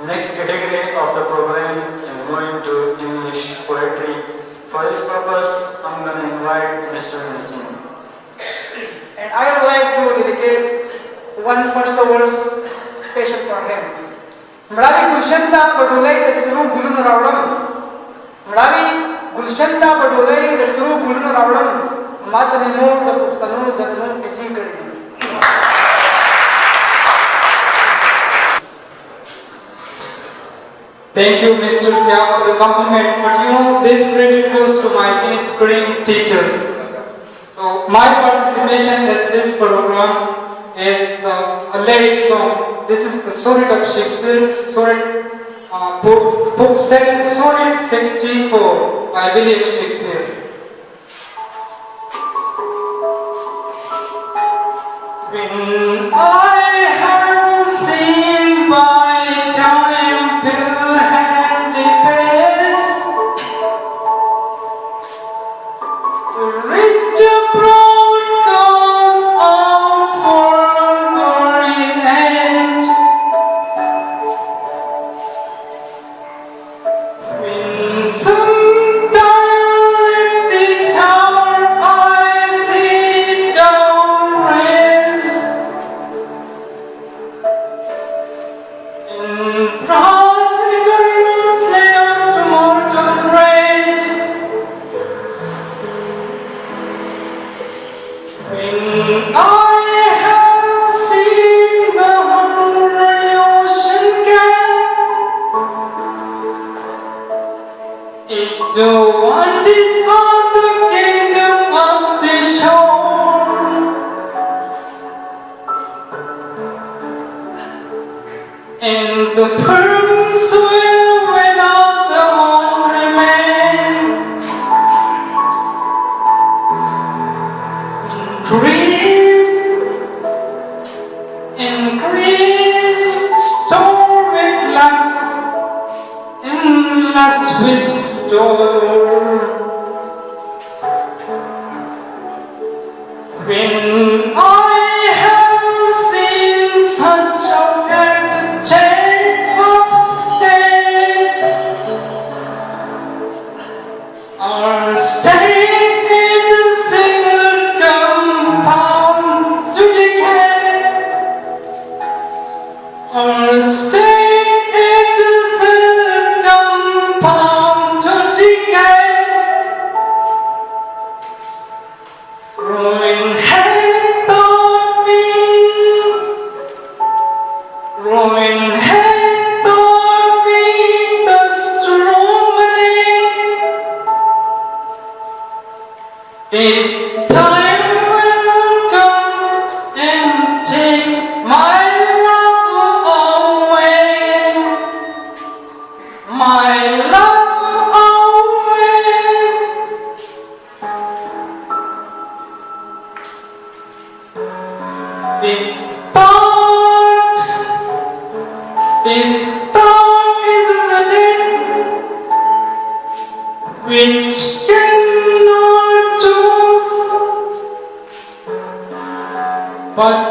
Next category of the program is going to English poetry. For this purpose, I'm going to invite Mr. Nasim. And I would like to dedicate one first verse special for him. Meravi Gulshanda Badulai Dasru Gulun Ravdam. Meravi Gulshanda Badulai Dasru Gulun Ravdam. Matamimur the Puftanu Zanmu Isi Kadi. Thank you, Mr. Siam, for the compliment. But you know, this credit goes to my screen teachers. So my participation in this program is a lyric song. This is the sonnet of Shakespeare, book 7, sonnet 64 by William Shakespeare. When I have seen by time pill handy pace, the rich abroad goes outward growing age. When some dialectic tower I see down raise, in prostitutes lay out to mortal rage. When I have seen the hungry ocean gap, it do want it on the kingdom of the shore. And the pearls will without the one remain. Increase, store with lust, in lust with store. When I have seen such a good change of state, or state in the single compound to decay, or state in the single compound to decay, ruin hath taught me, ruin hath taught me the strongly. It time will come and take my love away, my love away. This thought is a sin which cannot choose, but